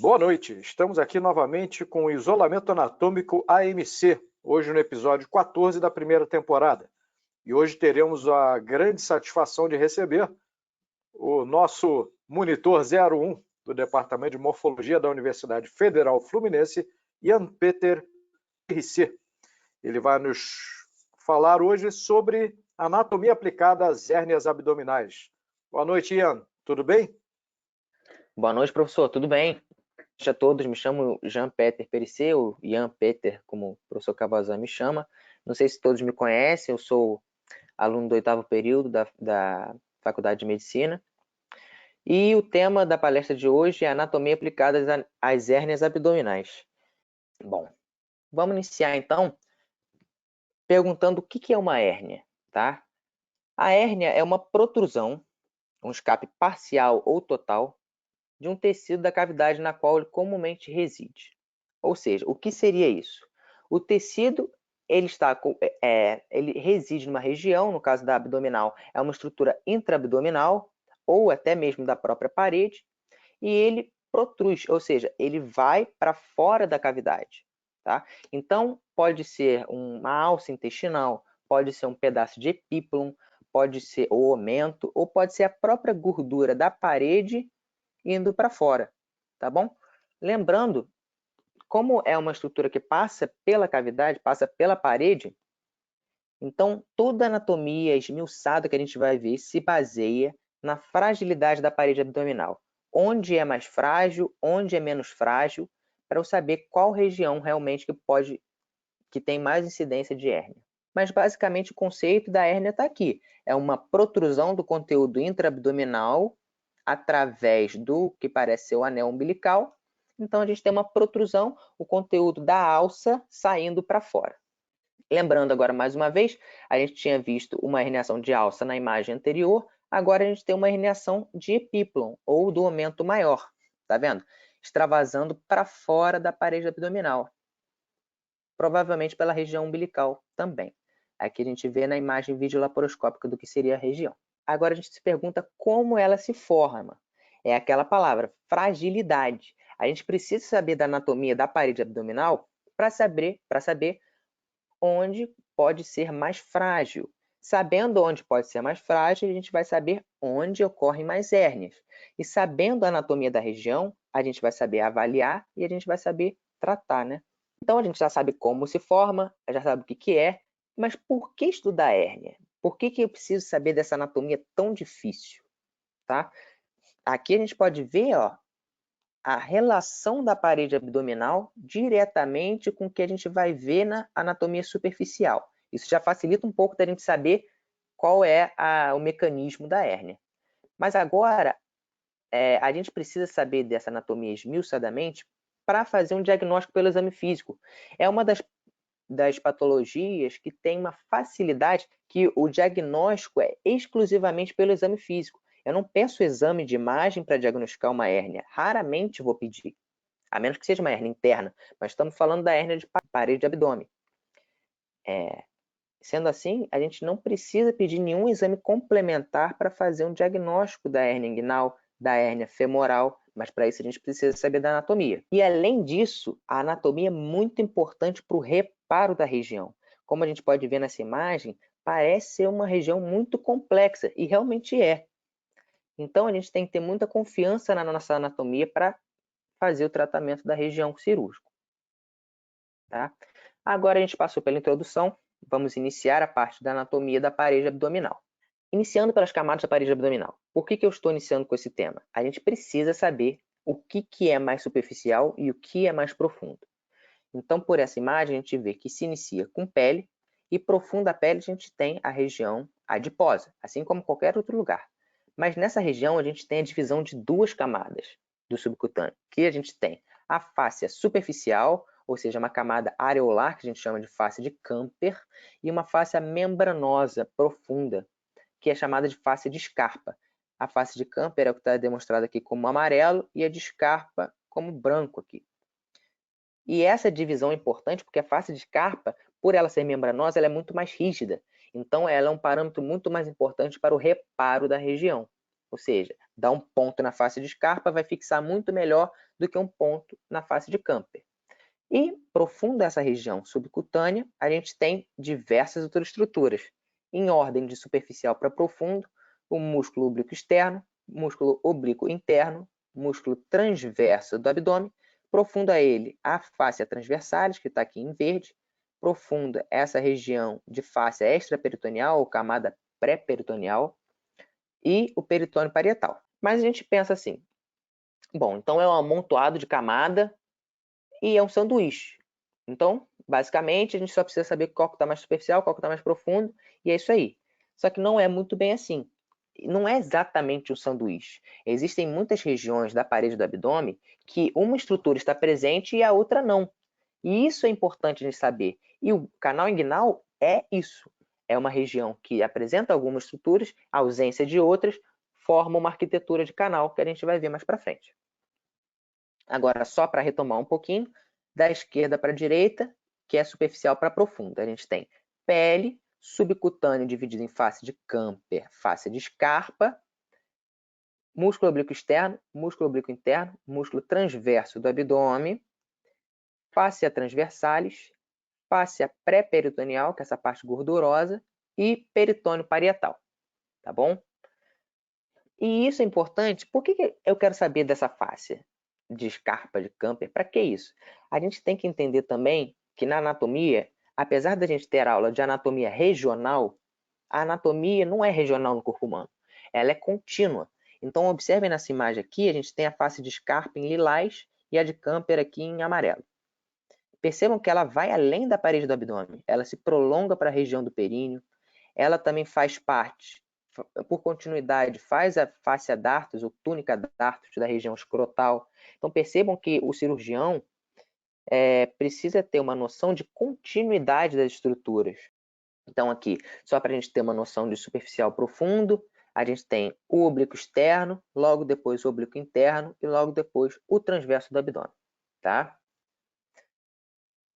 Boa noite, estamos aqui novamente com o Isolamento Anatômico AMC, hoje no episódio 14 da primeira temporada. E hoje teremos a grande satisfação de receber o nosso monitor 01 do Departamento de Morfologia da Universidade Federal Fluminense, Ian Peter RC. Ele vai nos falar hoje sobre anatomia aplicada às hérnias abdominais. Boa noite, Ian. Tudo bem? Boa noite, professor. Tudo bem? Boa noite a todos. Me chamo Jean-Peter Perissé, ou Ian Peter, como o professor Cavazan me chama. Não sei se todos me conhecem, eu sou aluno do 8º período da Faculdade de Medicina. E o tema da palestra de hoje é anatomia aplicada às hérnias abdominais. Bom, vamos iniciar então perguntando o que é uma hérnia, tá? A hérnia é uma protrusão, um escape parcial ou total, de um tecido da cavidade na qual ele comumente reside. Ou seja, o que seria isso? O tecido ele reside numa região, no caso da abdominal, é uma estrutura intraabdominal ou até mesmo da própria parede, e ele protrui, ou seja, ele vai para fora da cavidade. Tá? Então, pode ser uma alça intestinal, pode ser um pedaço de epíplon, pode ser o omento, ou pode ser a própria gordura da parede indo para fora, tá bom? Lembrando, como é uma estrutura que passa pela cavidade, passa pela parede, então toda a anatomia esmiuçada que a gente vai ver se baseia na fragilidade da parede abdominal. Onde é mais frágil, onde é menos frágil, para eu saber qual região realmente que tem mais incidência de hérnia. Mas basicamente o conceito da hérnia está aqui. É uma protrusão do conteúdo intraabdominal através do que parece ser o anel umbilical. Então a gente tem uma protrusão, o conteúdo da alça saindo para fora. Lembrando agora mais uma vez, a gente tinha visto uma herniação de alça na imagem anterior, agora a gente tem uma herniação de epíplon, ou do aumento maior, tá vendo? Extravasando para fora da parede abdominal, provavelmente pela região umbilical também. Aqui a gente vê na imagem videolaparoscópica do que seria a região. Agora a gente se pergunta como ela se forma. É aquela palavra, fragilidade. A gente precisa saber da anatomia da parede abdominal para saber onde pode ser mais frágil. Sabendo onde pode ser mais frágil, a gente vai saber onde ocorrem mais hérnias. E sabendo a anatomia da região, a gente vai saber avaliar e a gente vai saber tratar, né? Então a gente já sabe como se forma, já sabe o que é, mas por que estudar hérnia? Por que eu preciso saber dessa anatomia tão difícil? Tá? Aqui a gente pode ver, ó, a relação da parede abdominal diretamente com o que a gente vai ver na anatomia superficial. Isso já facilita um pouco da gente saber qual é o mecanismo da hérnia. Mas agora, a gente precisa saber dessa anatomia esmiuçadamente para fazer um diagnóstico pelo exame físico. É uma das patologias que tem uma facilidade que o diagnóstico é exclusivamente pelo exame físico. Eu não peço exame de imagem para diagnosticar uma hérnia. Raramente vou pedir, a menos que seja uma hérnia interna. Mas estamos falando da hérnia de parede de abdômen. Sendo assim, a gente não precisa pedir nenhum exame complementar para fazer um diagnóstico da hérnia inguinal, da hérnia femoral, mas para isso a gente precisa saber da anatomia. E além disso, a anatomia é muito importante para o reparo da região. Como a gente pode ver nessa imagem, parece ser uma região muito complexa, e realmente é. Então a gente tem que ter muita confiança na nossa anatomia para fazer o tratamento da região cirúrgico. Tá? Agora a gente passou pela introdução, vamos iniciar a parte da anatomia da parede abdominal. Iniciando pelas camadas da parede abdominal. Por que eu estou iniciando com esse tema? A gente precisa saber o que é mais superficial e o que é mais profundo. Então, por essa imagem, a gente vê que se inicia com pele, e profunda pele a gente tem a região adiposa, assim como qualquer outro lugar. Mas nessa região a gente tem a divisão de duas camadas do subcutâneo, que a gente tem a fáscia superficial, ou seja, uma camada areolar, que a gente chama de fáscia de Camper, e uma fáscia membranosa, profunda, que é chamada de fáscia de Scarpa. A fáscia de Camper é o que está demonstrado aqui como amarelo, e a de Scarpa como branco aqui. E essa divisão é importante porque a fáscia de Scarpa, por ela ser membranosa, ela é muito mais rígida. Então, ela é um parâmetro muito mais importante para o reparo da região. Ou seja, dar um ponto na face de Scarpa vai fixar muito melhor do que um ponto na face de Camper. E profunda essa região subcutânea, a gente tem diversas outras estruturas. Em ordem de superficial para profundo, o músculo oblíquo externo, músculo oblíquo interno, músculo transverso do abdômen, profundo a ele a fáscia transversalis, que está aqui em verde, profunda essa região de fáscia extraperitoneal ou camada pré-peritoneal e o peritônio parietal. Mas a gente pensa assim, bom, então é um amontoado de camada e é um sanduíche. Então, basicamente, a gente só precisa saber qual que está mais superficial, qual que está mais profundo, e é isso aí. Só que não é muito bem assim. Não é exatamente um sanduíche. Existem muitas regiões da parede do abdômen que uma estrutura está presente e a outra não. E isso é importante a gente saber. E o canal inguinal é isso. É uma região que apresenta algumas estruturas, a ausência de outras, forma uma arquitetura de canal que a gente vai ver mais para frente. Agora, só para retomar um pouquinho, da esquerda para a direita, que é superficial para profunda. A gente tem pele, subcutâneo dividido em face de Camper, face de Scarpa, músculo oblíquo externo, músculo oblíquo interno, músculo transverso do abdômen, fáscia transversalis, fáscia pré-peritoneal, que é essa parte gordurosa, e peritônio parietal, tá bom? E isso é importante, por que eu quero saber dessa fáscia de Scarpa, de Camper? Para que isso? A gente tem que entender também que na anatomia, apesar da gente ter aula de anatomia regional, a anatomia não é regional no corpo humano, ela é contínua. Então, observem nessa imagem aqui, a gente tem a face de Scarpa em lilás e a de Camper aqui em amarelo. Percebam que ela vai além da parede do abdômen, ela se prolonga para a região do períneo, ela também faz parte, por continuidade, faz a fáscia dartos, ou túnica dartos da região escrotal. Então percebam que o cirurgião precisa ter uma noção de continuidade das estruturas. Então aqui, só para a gente ter uma noção de superficial profundo, a gente tem o oblíquo externo, logo depois o oblíquo interno e logo depois o transverso do abdômen, tá?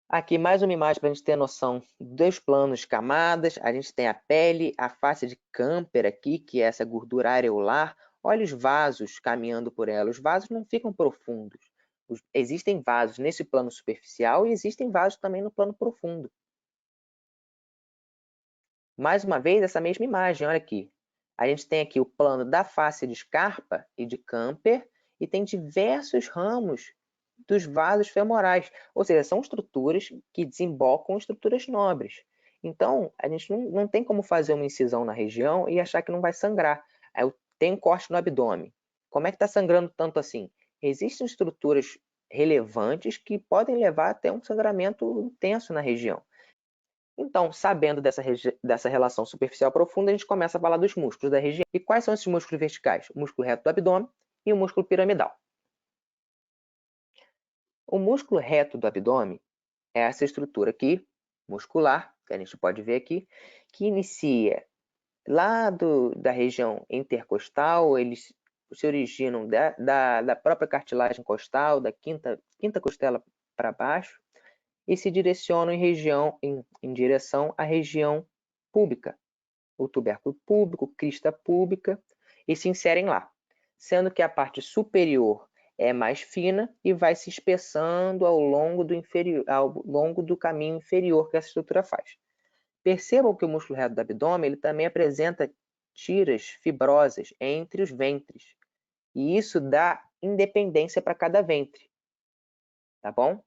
Aqui mais uma imagem para a gente ter noção dos planos de camadas. A gente tem a pele, a face de Camper aqui, que é essa gordura areolar. Olha os vasos caminhando por ela. Os vasos não ficam profundos. Existem vasos nesse plano superficial e existem vasos também no plano profundo. Mais uma vez, essa mesma imagem, olha aqui. A gente tem aqui o plano da face de Scarpa e de Camper e tem diversos ramos dos vasos femorais, ou seja, são estruturas que desembocam em estruturas nobres. Então, a gente não tem como fazer uma incisão na região e achar que não vai sangrar. Eu tenho um corte no abdômen. Como é que está sangrando tanto assim? Existem estruturas relevantes que podem levar até um sangramento intenso na região. Então, sabendo dessa relação superficial profunda, a gente começa a falar dos músculos da região. E quais são esses músculos verticais? O músculo reto do abdômen e o músculo piramidal. O músculo reto do abdômen é essa estrutura aqui, muscular, que a gente pode ver aqui, que inicia lá da região intercostal, eles se originam da própria cartilagem costal, da quinta costela para baixo, e se direcionam em direção à região púbica, o tubérculo púbico, crista púbica, e se inserem lá, sendo que a parte superior é mais fina e vai se espessando ao longo do caminho inferior que essa estrutura faz. Percebam que o músculo reto do abdômen ele também apresenta tiras fibrosas entre os ventres, e isso dá independência para cada ventre, tá bom?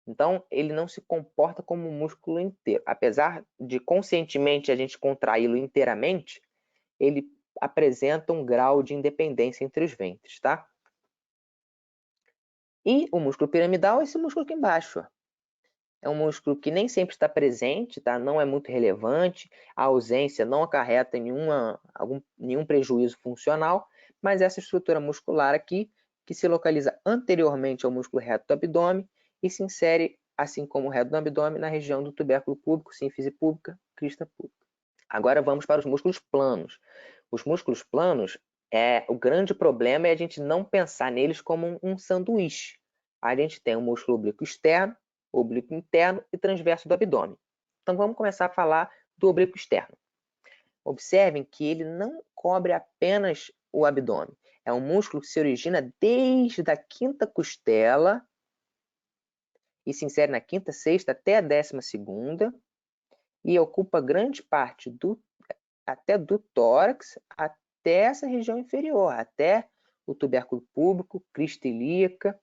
Então, ele não se comporta como um músculo inteiro. Apesar de conscientemente a gente contraí-lo inteiramente, ele apresenta um grau de independência entre os ventres, tá? E o músculo piramidal é esse músculo aqui embaixo. Ó. É um músculo que nem sempre está presente, tá? Não é muito relevante, a ausência não acarreta nenhum prejuízo funcional, mas essa estrutura muscular aqui, que se localiza anteriormente ao músculo reto do abdômen e se insere, assim como o reto do abdômen, na região do tubérculo púbico, sínfise púbica, crista púbica. Agora vamos para os músculos planos. Os músculos planos, o grande problema é a gente não pensar neles como um sanduíche. A gente tem o músculo oblíquo externo, oblíquo interno e transverso do abdômen. Então vamos começar a falar do oblíquo externo. Observem que ele não cobre apenas o abdômen? É um músculo que se origina desde a quinta costela e se insere na quinta, sexta até a 12ª e ocupa grande parte até do tórax, até essa região inferior, até o tubérculo púbico, crista ilíaca.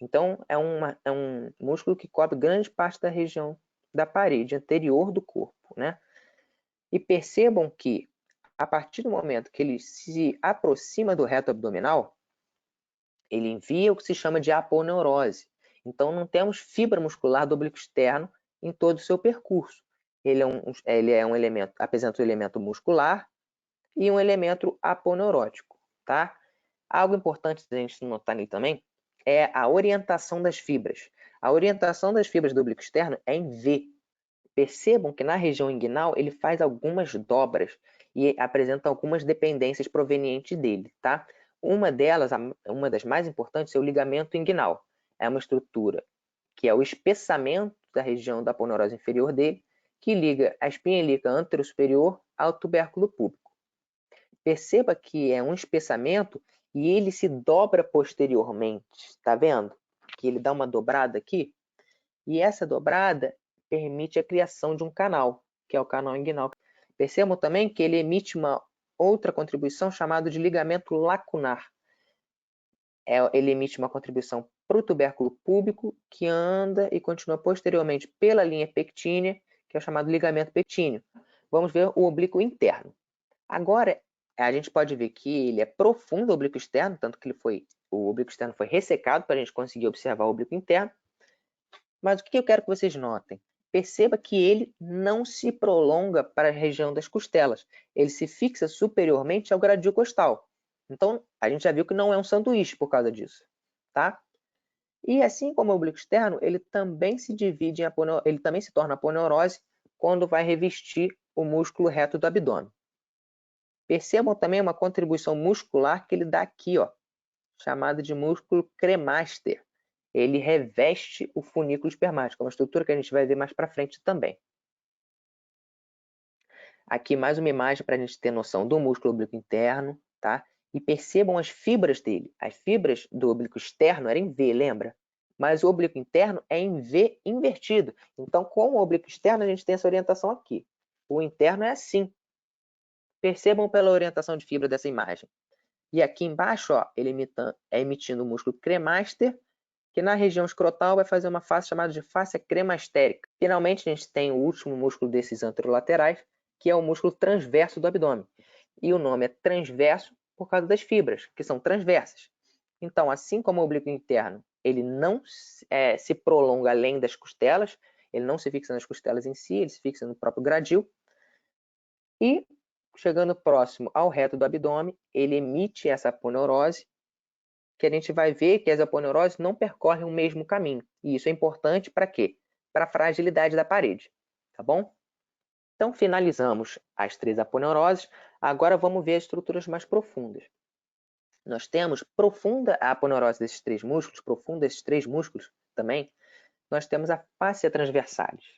Então, é um músculo que cobre grande parte da região da parede anterior do corpo, né? E percebam que, a partir do momento que ele se aproxima do reto abdominal, ele envia o que se chama de aponeurose. Então, não temos fibra muscular do oblíquo externo em todo o seu percurso. Ele é um elemento, apresenta um elemento muscular e um elemento aponeurótico, tá? Algo importante da gente notar nele também é a orientação das fibras. A orientação das fibras do oblíquo externo é em V. Percebam que na região inguinal ele faz algumas dobras e apresenta algumas dependências provenientes dele, tá? Uma delas, uma das mais importantes, é o ligamento inguinal. É uma estrutura que é o espessamento da região da aponeurose inferior dele, que liga a espinha ilíaca anterosuperior ao tubérculo púbico. Perceba que é um espessamento e ele se dobra posteriormente, tá vendo? Que ele dá uma dobrada aqui, e essa dobrada permite a criação de um canal, que é o canal inguinal. Percebam também que ele emite uma outra contribuição chamada de ligamento lacunar. Ele emite uma contribuição para o tubérculo púbico, que anda e continua posteriormente pela linha pectínea, que é o chamado ligamento pectíneo. Vamos ver o oblíquo interno. Agora, a gente pode ver que ele é profundo, o oblíquo externo, tanto que o oblíquo externo foi ressecado para a gente conseguir observar o oblíquo interno. Mas o que eu quero que vocês notem? Perceba que ele não se prolonga para a região das costelas. Ele se fixa superiormente ao gradil costal. Então, a gente já viu que não é um sanduíche por causa disso, tá? E assim como o oblíquo externo, ele também se divide ele também se torna aponeurose quando vai revestir o músculo reto do abdômen. Percebam também uma contribuição muscular que ele dá aqui, ó, chamada de músculo cremaster. Ele reveste o funículo espermático, é uma estrutura que a gente vai ver mais para frente também. Aqui mais uma imagem para a gente ter noção do músculo oblíquo interno, tá? E percebam as fibras dele. As fibras do oblíquo externo eram em V, lembra? Mas o oblíquo interno é em V invertido. Então, com o oblíquo externo, a gente tem essa orientação aqui. O interno é assim. Percebam pela orientação de fibra dessa imagem. E aqui embaixo, ó, ele emitindo o músculo cremaster, que na região escrotal vai fazer uma face chamada de face cremastérica. Finalmente, a gente tem o último músculo desses anterolaterais, que é o músculo transverso do abdômen. E o nome é transverso por causa das fibras, que são transversas. Então, assim como o oblíquo interno, ele não se prolonga além das costelas, ele não se fixa nas costelas em si, ele se fixa no próprio gradil. E, chegando próximo ao reto do abdômen, ele emite essa aponeurose, que a gente vai ver que as aponeuroses não percorrem o mesmo caminho. E isso é importante para quê? Para a fragilidade da parede, tá bom? Então, finalizamos as 3 aponeuroses. Agora vamos ver as estruturas mais profundas. Nós temos profunda a aponeurose desses 3 músculos, profunda desses 3 músculos também, nós temos a fáscia transversalis.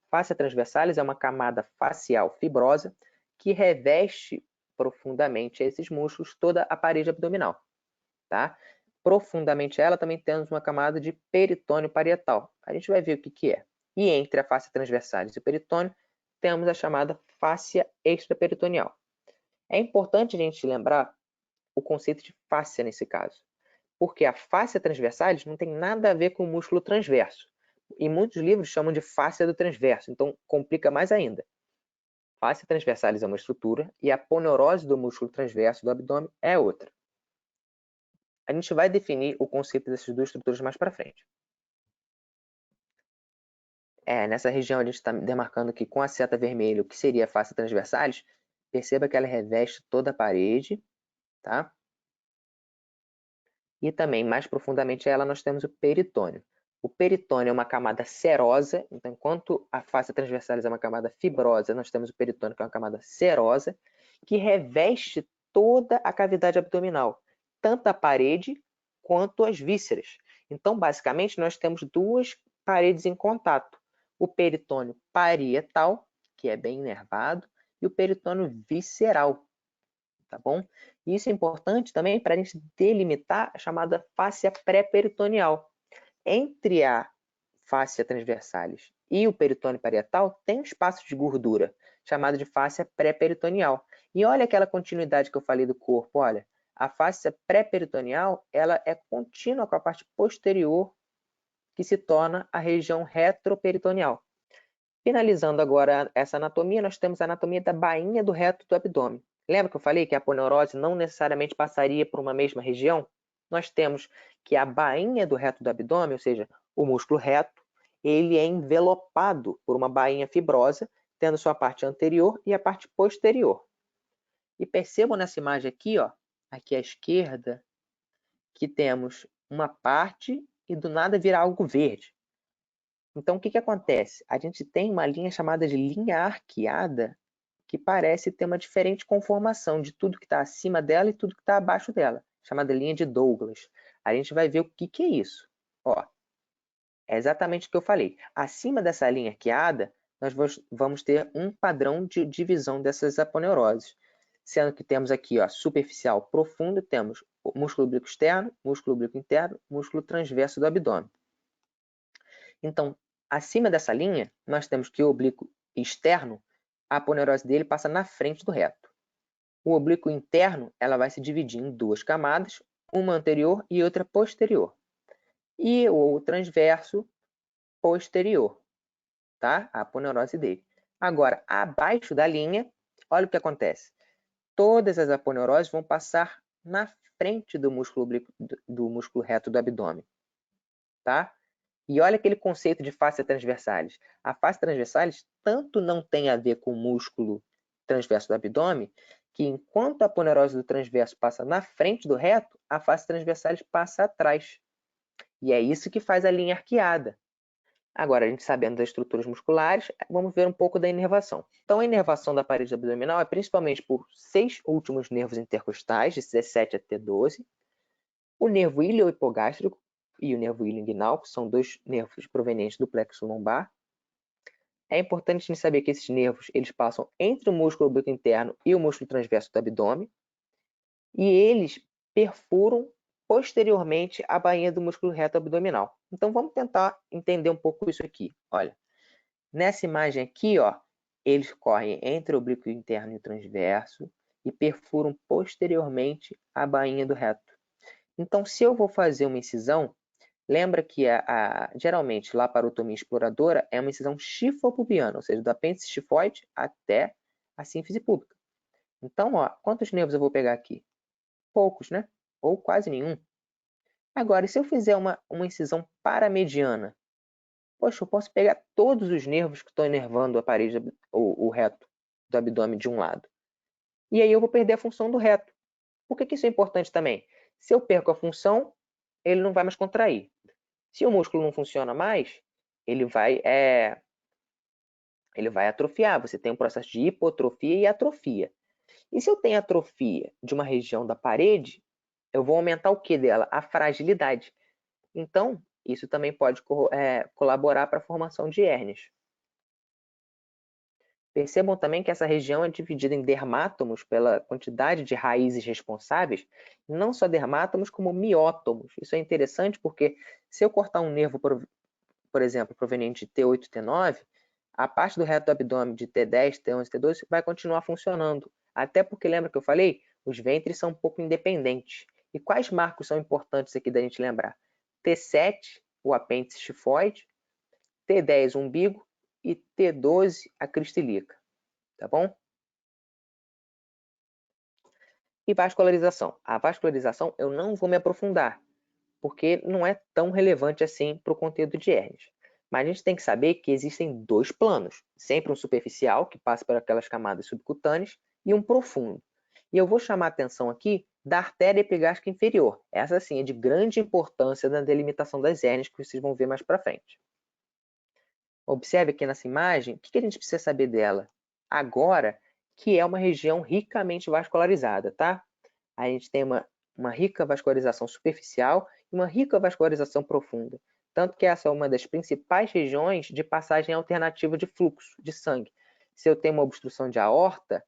Fáscia transversalis é uma camada facial fibrosa que reveste profundamente esses músculos toda a parede abdominal. Tá? Profundamente ela também temos uma camada de peritônio parietal. A gente vai ver o que é. E entre a fáscia transversalis e o peritônio, temos a chamada fáscia extraperitoneal. É importante a gente lembrar o conceito de fáscia nesse caso, porque a fáscia transversalis não tem nada a ver com o músculo transverso. E muitos livros chamam de fáscia do transverso, então complica mais ainda. Fáscia transversalis é uma estrutura e a aponeurose do músculo transverso do abdômen é outra. A gente vai definir o conceito dessas 2 estruturas mais para frente. Nessa região a gente está demarcando aqui com a seta vermelha o que seria a fáscia transversalis. Perceba que ela reveste toda a parede, tá? E também, mais profundamente ela, nós temos o peritônio. O peritônio é uma camada serosa, então enquanto a fáscia transversalis é uma camada fibrosa, nós temos o peritônio que é uma camada serosa, que reveste toda a cavidade abdominal, tanto a parede quanto as vísceras. Então, basicamente, nós temos 2 paredes em contato. O peritônio parietal, que é bem inervado, e o peritônio visceral, tá bom? E isso é importante também para a gente delimitar a chamada fáscia pré-peritoneal. Entre a fáscia transversalis e o peritônio parietal tem um espaço de gordura, chamado de fáscia pré-peritoneal. E olha aquela continuidade que eu falei do corpo, olha. A fáscia pré-peritoneal, ela é contínua com a parte posterior, que se torna a região retroperitoneal. Finalizando agora essa anatomia, nós temos a anatomia da bainha do reto do abdômen. Lembra que eu falei que a aponeurose não necessariamente passaria por uma mesma região? Nós temos que a bainha do reto do abdômen, ou seja, o músculo reto, ele é envelopado por uma bainha fibrosa, tendo sua parte anterior e a parte posterior. E percebam nessa imagem aqui, ó, aqui à esquerda, que temos uma parte e do nada vira algo verde. Então, o que acontece? A gente tem uma linha chamada de linha arqueada, que parece ter uma diferente conformação de tudo que está acima dela e tudo que está abaixo dela, chamada linha de Douglas. A gente vai ver o que é isso. Ó, é exatamente o que eu falei. Acima dessa linha arqueada, nós vamos ter um padrão de divisão dessas aponeuroses, sendo que temos aqui, ó, superficial profundo, temos o músculo oblíquo externo, músculo oblíquo interno, músculo transverso do abdômen. Então, acima dessa linha, nós temos que o oblíquo externo, a aponeurose dele passa na frente do reto. O oblíquo interno, ela vai se dividir em duas camadas, uma anterior e outra posterior. E o transverso posterior, tá? A aponeurose dele. Agora, abaixo da linha, olha o que acontece. Todas as aponeuroses vão passar na frente do músculo oblíquo, do músculo reto do abdômen, tá? E olha aquele conceito de fáscia transversalis. A fáscia transversalis tanto não tem a ver com o músculo transverso do abdômen, que enquanto a aponeurose do transverso passa na frente do reto, a fáscia transversalis passa atrás. E é isso que faz a linha arqueada. Agora, a gente sabendo das estruturas musculares, vamos ver um pouco da inervação. Então, a inervação da parede abdominal é principalmente por 6 últimos nervos intercostais, de 17 até 12, o nervo iliohipogástrico e o nervo ilioinguinal, que são dois nervos provenientes do plexo lombar. É importante a gente saber que esses nervos eles passam entre o músculo oblíquo interno e o músculo transverso do abdômen, e eles perfuram posteriormente a bainha do músculo reto abdominal. Então vamos tentar entender um pouco isso aqui. Olha, nessa imagem aqui, ó, eles correm entre o oblíquo interno e o transverso e perfuram posteriormente a bainha do reto. Então, se eu vou fazer uma incisão, lembra que geralmente laparotomia exploradora é uma incisão xifopubiana, ou seja, do apêndice xifoide até a sínfise púbica. Então, ó, quantos nervos eu vou pegar aqui? Poucos, né? Ou quase nenhum. Agora, e se eu fizer uma incisão paramediana? Poxa, eu posso pegar todos os nervos que estão inervando a parede, o reto do abdômen de um lado. E aí eu vou perder a função do reto. Por que isso é importante também? Se eu perco a função, ele não vai mais contrair. Se o músculo não funciona mais, ele vai atrofiar. Você tem um processo de hipotrofia e atrofia. E se eu tenho atrofia de uma região da parede, eu vou aumentar o que dela? A fragilidade. Então, isso também pode colaborar para a formação de hérnias. Percebam também que essa região é dividida em dermátomos pela quantidade de raízes responsáveis, não só dermátomos, como miótomos. Isso é interessante porque se eu cortar um nervo, por exemplo, proveniente de T8 e T9, a parte do reto do abdômen de T10, T11 e T12 vai continuar funcionando. Até porque, lembra que eu falei? Os ventres são um pouco independentes. E quais marcos são importantes aqui da gente lembrar? T7, o apêndice xifoide, T10, o umbigo, e T12, a crista ilíaca, tá bom? E vascularização. A vascularização eu não vou me aprofundar, porque não é tão relevante assim para o conteúdo de hérnias. Mas a gente tem que saber que existem dois planos, sempre um superficial, que passa por aquelas camadas subcutâneas, e um profundo. E eu vou chamar a atenção aqui da artéria epigástica inferior. Essa sim é de grande importância na delimitação das hérnias, que vocês vão ver mais para frente. Observe aqui nessa imagem, o que a gente precisa saber dela? Agora, que é uma região ricamente vascularizada, tá? A gente tem uma rica vascularização superficial e uma rica vascularização profunda. Tanto que essa é uma das principais regiões de passagem alternativa de fluxo de sangue. Se eu tenho uma obstrução de aorta,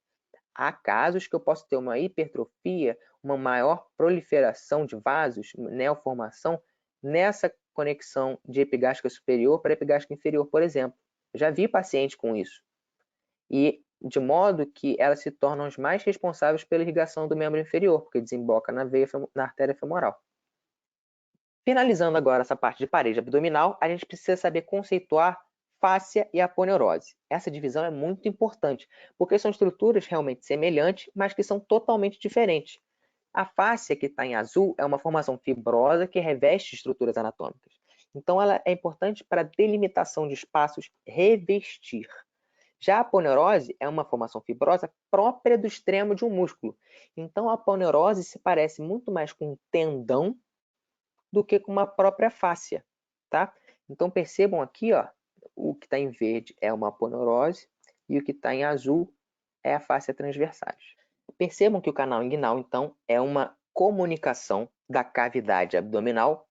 Há casos que eu posso ter uma hipertrofia, uma maior proliferação de vasos, neoformação, nessa conexão de epigástrica superior para epigástrica inferior, por exemplo. Eu já vi paciente com isso. E de modo que elas se tornam as mais responsáveis pela irrigação do membro inferior, porque desemboca na veia, na artéria femoral. Finalizando agora essa parte de parede abdominal, a gente precisa saber conceituar fáscia e aponeurose. Essa divisão é muito importante, porque são estruturas realmente semelhantes, mas que são totalmente diferentes. A fáscia, que está em azul, é uma formação fibrosa que reveste estruturas anatômicas. Então, ela é importante para a delimitação de espaços, revestir. Já a aponeurose é uma formação fibrosa própria do extremo de um músculo. Então, a aponeurose se parece muito mais com um tendão do que com uma própria fáscia, tá? Então, percebam aqui, ó, o que está em verde é uma aponeurose e o que está em azul é a fáscia transversalis. Percebam que o canal inguinal, então, é uma comunicação da cavidade abdominal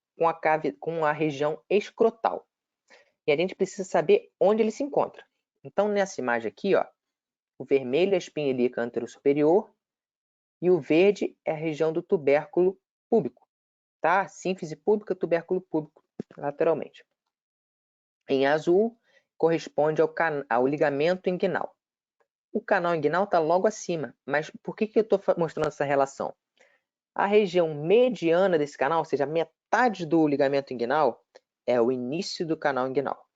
com a região escrotal. E a gente precisa saber onde ele se encontra. Então, nessa imagem aqui, ó, o vermelho é a espinha ilíaca anterosuperior e o verde é a região do tubérculo púbico, tá? Sínfise púbica, tubérculo púbico, lateralmente. Em azul, corresponde ao ligamento inguinal. O canal inguinal está logo acima, mas por que eu estou mostrando essa relação? A região mediana desse canal, ou seja, a metade do ligamento inguinal, é o início do canal inguinal,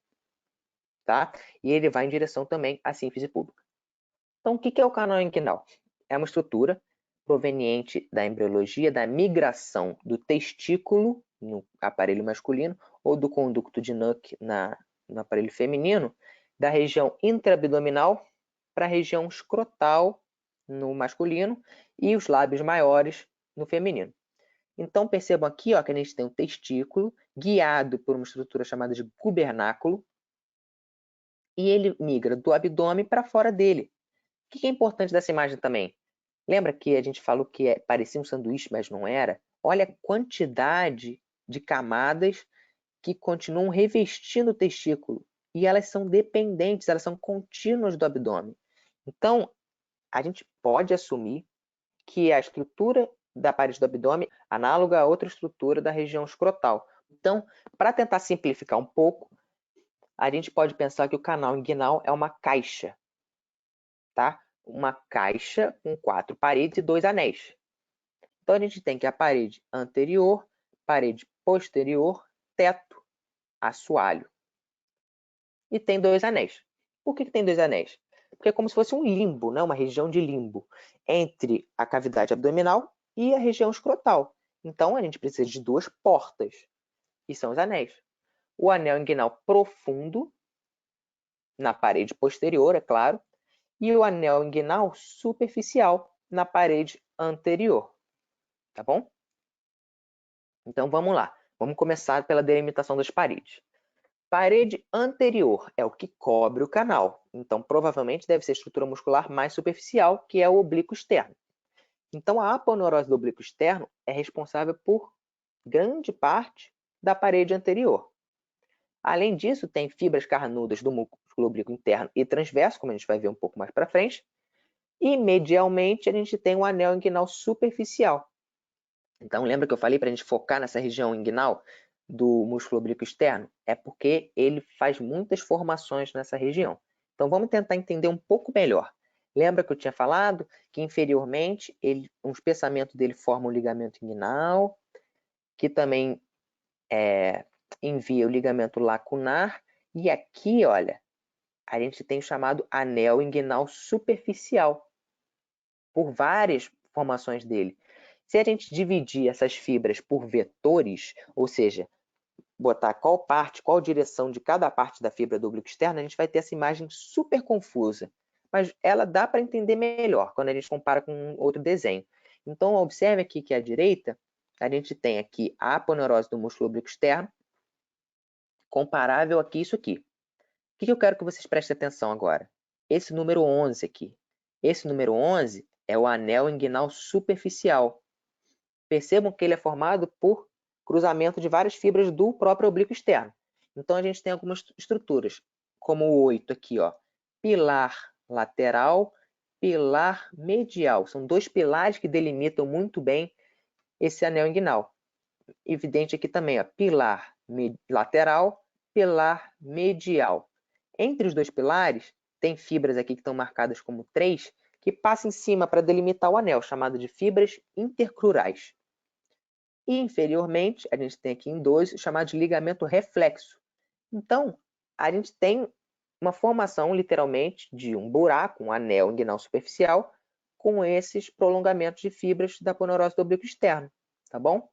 tá? E ele vai em direção também à sínfise púbica. Então, o que é o canal inguinal? É uma estrutura proveniente da embriologia da migração do testículo no aparelho masculino ou do conducto de Nuck no aparelho feminino, da região intraabdominal para a região escrotal no masculino e os lábios maiores no feminino. Então, percebam aqui, ó, que a gente tem um testículo guiado por uma estrutura chamada de gubernáculo e ele migra do abdômen para fora dele. O que é importante dessa imagem também? Lembra que a gente falou que parecia um sanduíche, mas não era? Olha a quantidade de camadas que continuam revestindo o testículo. E elas são dependentes, elas são contínuas do abdômen. Então, a gente pode assumir que a estrutura da parede do abdômen é análoga a outra estrutura da região escrotal. Então, para tentar simplificar um pouco, a gente pode pensar que o canal inguinal é uma caixa, tá? Uma caixa com 4 paredes e 2 anéis. Então, a gente tem que a parede anterior, parede posterior, teto, assoalho. E tem 2 anéis. Por que tem 2 anéis? Porque é como se fosse um limbo, né? Uma região de limbo entre a cavidade abdominal e a região escrotal. Então, a gente precisa de 2 portas, que são os anéis. O anel inguinal profundo, na parede posterior, é claro, e o anel inguinal superficial, na parede anterior. Tá bom? Então, vamos lá. Vamos começar pela delimitação das paredes. Parede anterior é o que cobre o canal. Então, provavelmente deve ser a estrutura muscular mais superficial, que é o oblíquo externo. Então, a aponeurose do oblíquo externo é responsável por grande parte da parede anterior. Além disso, tem fibras carnudas do músculo oblíquo interno e transverso, como a gente vai ver um pouco mais para frente. E medialmente, a gente tem o anel inguinal superficial. Então, lembra que eu falei para a gente focar nessa região inguinal do músculo oblíquo externo? É porque ele faz muitas formações nessa região. Então, vamos tentar entender um pouco melhor. Lembra que eu tinha falado que inferiormente, um espessamento dele forma um ligamento inguinal, que também envia o ligamento lacunar. E aqui, olha, a gente tem o chamado anel inguinal superficial, por várias formações dele. Se a gente dividir essas fibras por vetores, ou seja, botar qual parte, qual direção de cada parte da fibra do oblíquo externo, a gente vai ter essa imagem super confusa. Mas ela dá para entender melhor quando a gente compara com outro desenho. Então, observe aqui que à direita, a gente tem aqui a aponeurose do músculo oblíquo externo, comparável aqui isso aqui. O que eu quero que vocês prestem atenção agora? Esse número 11 aqui. Esse número 11 é o anel inguinal superficial. Percebam que ele é formado por cruzamento de várias fibras do próprio oblíquo externo. Então, a gente tem algumas estruturas, como o 8 aqui, ó, pilar lateral pilar medial. São dois pilares que delimitam muito bem esse anel inguinal. Evidente aqui também, ó, pilar lateral, pilar medial. Entre os dois pilares, tem fibras aqui que estão marcadas como 3, que passam em cima para delimitar o anel, chamado de fibras intercrurais. E inferiormente, a gente tem aqui em 2, chamado de ligamento reflexo. Então, a gente tem uma formação, literalmente, de um buraco, um anel inguinal superficial, com esses prolongamentos de fibras da aponeurose do oblíquo externo, tá bom?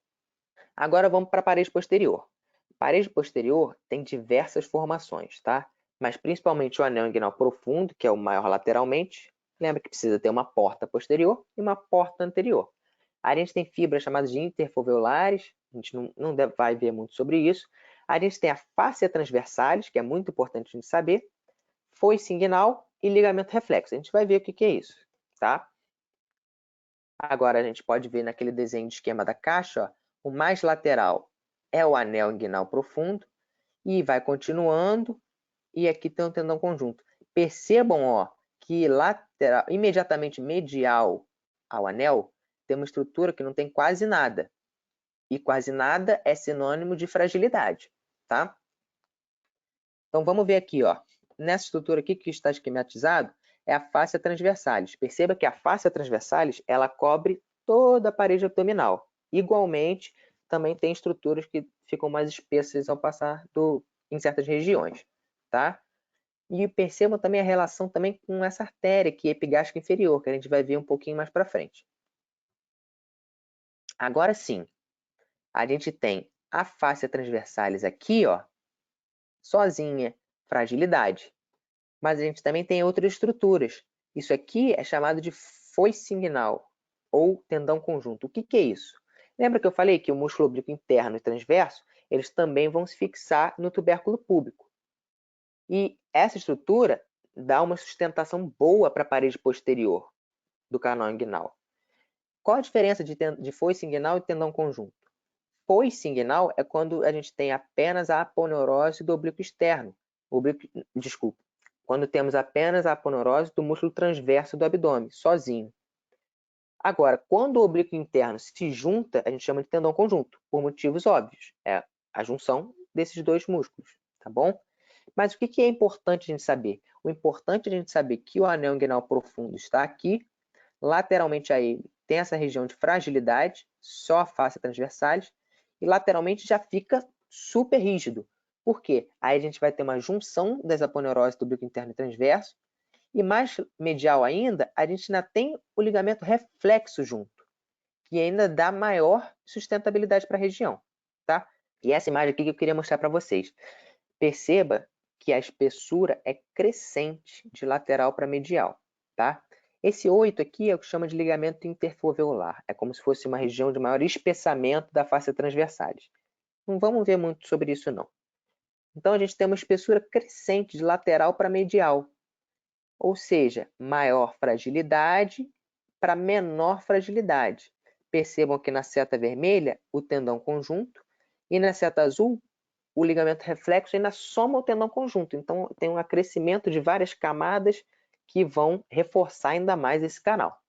Agora vamos para a parede posterior. A parede posterior tem diversas formações, tá? Mas principalmente o anel inguinal profundo, que é o maior lateralmente. Lembra que precisa ter uma porta posterior e uma porta anterior. A gente tem fibras chamadas de interfoveolares, a gente não vai ver muito sobre isso. A gente tem a fáscia transversalis, que é muito importante a gente saber, foice inguinal e ligamento reflexo. A gente vai ver o que é isso, tá? Agora a gente pode ver naquele desenho de esquema da caixa, ó, o mais lateral é o anel inguinal profundo e vai continuando, e aqui tem um tendão conjunto. Percebam, ó, que lateral, imediatamente medial ao anel, tem uma estrutura que não tem quase nada. E quase nada é sinônimo de fragilidade, tá? Então vamos ver aqui, ó. Nessa estrutura aqui que está esquematizado, é a fáscia transversalis. Perceba que a fáscia transversalis, ela cobre toda a parede abdominal. Igualmente, também tem estruturas que ficam mais espessas ao passar em certas regiões, tá? E percebam também a relação também com essa artéria aqui, epigástrica inferior, que a gente vai ver um pouquinho mais para frente. Agora sim, a gente tem a fáscia transversalis aqui, ó, sozinha, fragilidade. Mas a gente também tem outras estruturas. Isso aqui é chamado de foice inguinal, ou tendão conjunto. O que é isso? Lembra que eu falei que o músculo oblíquo interno e transverso, eles também vão se fixar no tubérculo púbico. E essa estrutura dá uma sustentação boa para a parede posterior do canal inguinal. Qual a diferença de foice inguinal e tendão conjunto? Foice inguinal é quando a gente tem apenas a aponeurose do oblíquo externo. Quando temos apenas a aponeurose do músculo transverso do abdômen, sozinho. Agora, quando o oblíquo interno se junta, a gente chama de tendão conjunto, por motivos óbvios. É a junção desses dois músculos, tá bom? Mas o que é importante a gente saber? O importante é a gente saber que o anel inguinal profundo está aqui, lateralmente a ele tem essa região de fragilidade, só a face transversalis, e lateralmente já fica super rígido. Por quê? Aí a gente vai ter uma junção das aponeuroses do oblíquo interno e transverso, e mais medial ainda, a gente ainda tem o ligamento reflexo junto, que ainda dá maior sustentabilidade para a região, tá? E essa imagem aqui que eu queria mostrar para vocês. Perceba que a espessura é crescente de lateral para medial, tá? Esse 8 aqui é o que chama de ligamento interfoveolar. É como se fosse uma região de maior espessamento da face transversalis. Não vamos ver muito sobre isso, não. Então, a gente tem uma espessura crescente de lateral para medial. Ou seja, maior fragilidade para menor fragilidade. Percebam que na seta vermelha, o tendão conjunto, e na seta azul, o ligamento reflexo ainda soma o tendão conjunto. Então, tem um acrescimento de várias camadas que vão reforçar ainda mais esse canal.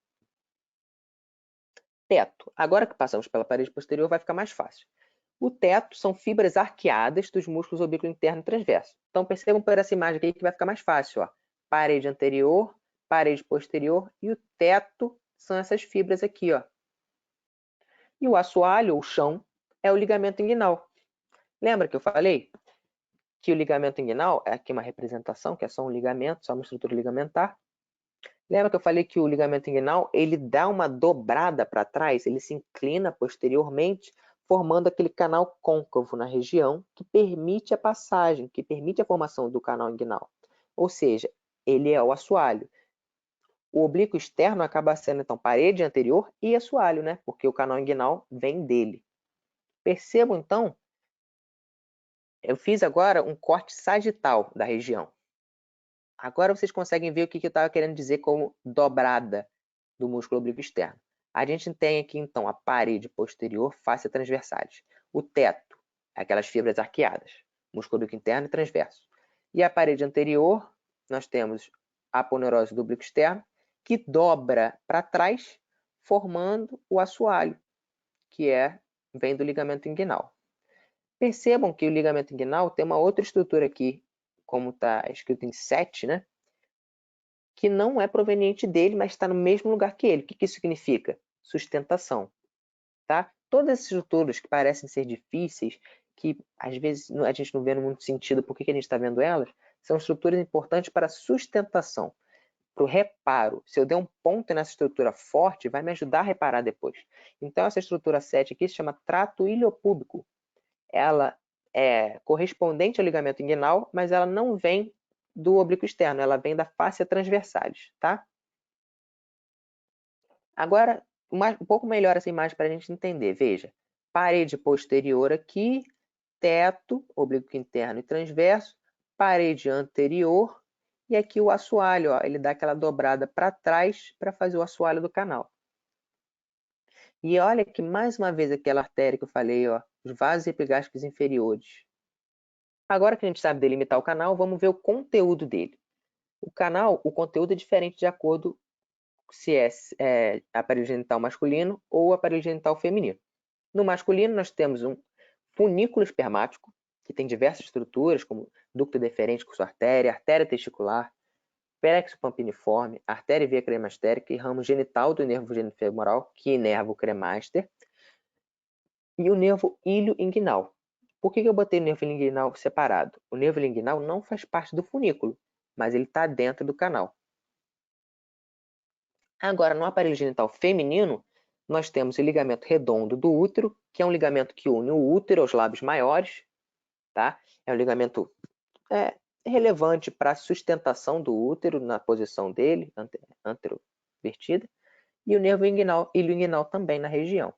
Teto. Agora que passamos pela parede posterior, vai ficar mais fácil. O teto são fibras arqueadas dos músculos oblíquo interno e transverso. Então, percebam por essa imagem aqui que vai ficar mais fácil. Ó. Parede anterior, parede posterior e o teto são essas fibras aqui. Ó. E o assoalho, ou chão, é o ligamento inguinal. Lembra que eu falei que o ligamento inguinal é aqui uma representação, que é só um ligamento, só uma estrutura ligamentar. Lembra que eu falei que o ligamento inguinal, ele dá uma dobrada para trás, ele se inclina posteriormente, formando aquele canal côncavo na região que permite a passagem, que permite a formação do canal inguinal. Ou seja, ele é o assoalho. O oblíquo externo acaba sendo, então, parede anterior e assoalho, né? Porque o canal inguinal vem dele. Percebam, então, eu fiz agora um corte sagital da região. Agora vocês conseguem ver o que eu estava querendo dizer como dobrada do músculo oblíquo externo. A gente tem aqui, então, a parede posterior, fáscia transversalis. O teto, aquelas fibras arqueadas, músculo oblíquo interno e transverso. E a parede anterior, nós temos a aponeurose do oblíquo externo, que dobra para trás, formando o assoalho, que vem do ligamento inguinal. Percebam que o ligamento inguinal tem uma outra estrutura aqui, como está escrito em 7, né? Que não é proveniente dele, mas está no mesmo lugar que ele. O que isso significa? Sustentação. Tá? Todas essas estruturas que parecem ser difíceis, que às vezes a gente não vê muito sentido por que a gente está vendo elas, são estruturas importantes para a sustentação, para o reparo. Se eu der um ponto nessa estrutura forte, vai me ajudar a reparar depois. Então, essa estrutura 7 aqui se chama trato iliopúbico. Ela é correspondente ao ligamento inguinal, mas ela não vem do oblíquo externo, ela vem da fáscia transversalis, tá? Agora, um pouco melhor essa imagem para a gente entender. Veja, parede posterior aqui, teto, oblíquo interno e transverso, parede anterior, e aqui o assoalho, ó, ele dá aquela dobrada para trás para fazer o assoalho do canal. E olha que mais uma vez aquela artéria que eu falei, ó, os vasos epigástricos inferiores. Agora que a gente sabe delimitar o canal, vamos ver o conteúdo dele. O canal, o conteúdo é diferente de acordo se é aparelho genital masculino ou aparelho genital feminino. No masculino, nós temos um funículo espermático, que tem diversas estruturas, como ducto deferente com sua artéria, artéria testicular, plexo pampiniforme, artéria e veia cremastérica e ramo genital do nervo genitofemoral, que inerva o cremaster, e o nervo ilioinguinal. Por que eu botei o nervo inguinal separado? O nervo inguinal não faz parte do funículo, mas ele está dentro do canal. Agora, no aparelho genital feminino, nós temos o ligamento redondo do útero, que é um ligamento que une o útero aos lábios maiores, tá? É um ligamento relevante para a sustentação do útero na posição dele, anterovertida, e o nervo ilioinguinal também na região.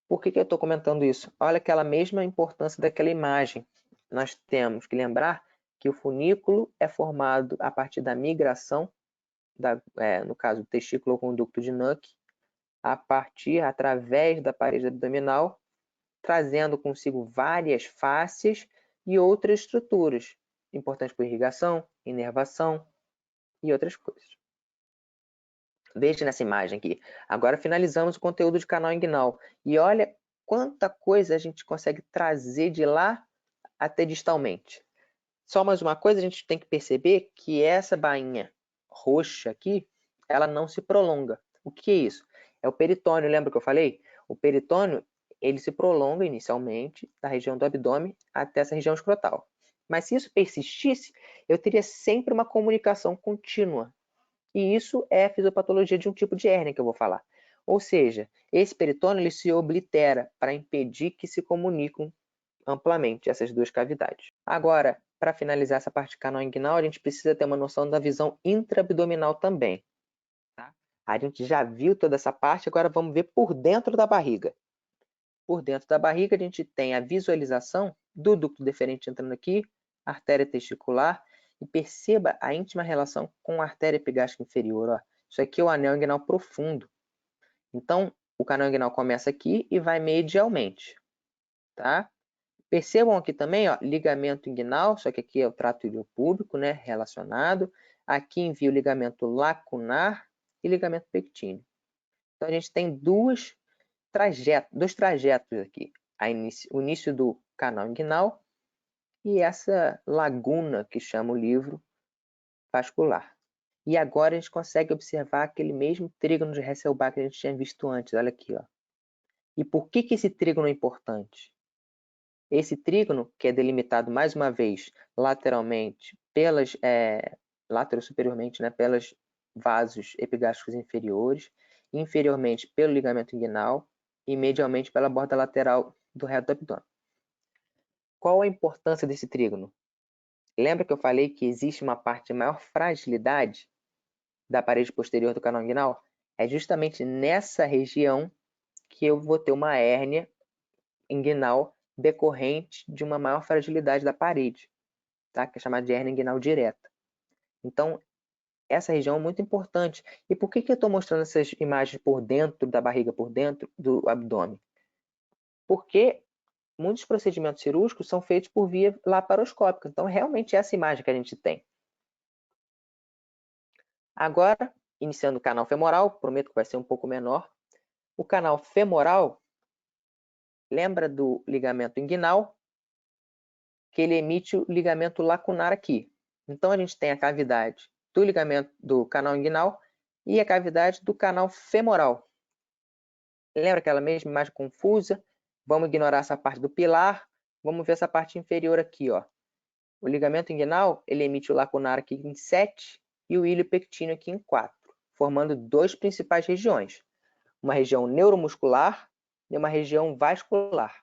Por que eu estou comentando isso? Olha aquela mesma importância daquela imagem. Nós temos que lembrar que o funículo é formado a partir da migração, no caso, do testículo ou conducto de Nuck, através da parede abdominal, trazendo consigo várias fáscias e outras estruturas, importantes para irrigação, inervação e outras coisas. Veja nessa imagem aqui. Agora finalizamos o conteúdo de canal inguinal. E olha quanta coisa a gente consegue trazer de lá até distalmente. Só mais uma coisa, a gente tem que perceber que essa bainha roxa aqui, ela não se prolonga. O que é isso? É o peritônio, lembra que eu falei? O peritônio, ele se prolonga inicialmente da região do abdômen até essa região escrotal. Mas se isso persistisse, eu teria sempre uma comunicação contínua. E isso é a fisiopatologia de um tipo de hérnia que eu vou falar. Ou seja, esse peritônio ele se oblitera para impedir que se comuniquem amplamente essas duas cavidades. Agora, para finalizar essa parte canal inguinal, a gente precisa ter uma noção da visão intraabdominal também. Tá? A gente já viu toda essa parte, agora vamos ver por dentro da barriga. Por dentro da barriga, a gente tem a visualização do ducto deferente entrando aqui, artéria testicular, e perceba a íntima relação com a artéria epigástrica inferior. Ó. Isso aqui é o anel inguinal profundo. Então, o canal inguinal começa aqui e vai medialmente. Tá? Percebam aqui também, ó, ligamento inguinal, só que aqui é o trato iliopúbico, né, relacionado. Aqui envia o ligamento lacunar e ligamento pectíneo. Então, a gente tem dois trajetos aqui. O início do canal inguinal e essa laguna que chama o livro vascular. E agora a gente consegue observar aquele mesmo trígono de Hasselbalch que a gente tinha visto antes. Olha aqui, ó. E por que esse trígono é importante? Esse trígono, que é delimitado mais uma vez lateralmente lateral-superiormente, né, pelos vasos epigástricos inferiores, inferiormente pelo ligamento inguinal e medialmente pela borda lateral do reto do abdômen. Qual a importância desse trígono? Lembra que eu falei que existe uma parte de maior fragilidade da parede posterior do canal inguinal? É justamente nessa região que eu vou ter uma hérnia inguinal decorrente de uma maior fragilidade da parede, tá? Que é chamada de hérnia inguinal direta. Então, essa região é muito importante. E por que eu estou mostrando essas imagens por dentro da barriga, por dentro do abdômen? Porque muitos procedimentos cirúrgicos são feitos por via laparoscópica. Então, realmente é essa imagem que a gente tem. Agora, iniciando o canal femoral, prometo que vai ser um pouco menor. O canal femoral, lembra do ligamento inguinal, que ele emite o ligamento lacunar aqui. Então, a gente tem a cavidade do ligamento do canal inguinal e a cavidade do canal femoral. Lembra aquela mesma imagem confusa? Vamos ignorar essa parte do pilar. Vamos ver essa parte inferior aqui, ó. O ligamento inguinal, ele emite o lacunar aqui em 7 e o ilho pectíneo aqui em 4, formando duas principais regiões. Uma região neuromuscular e uma região vascular.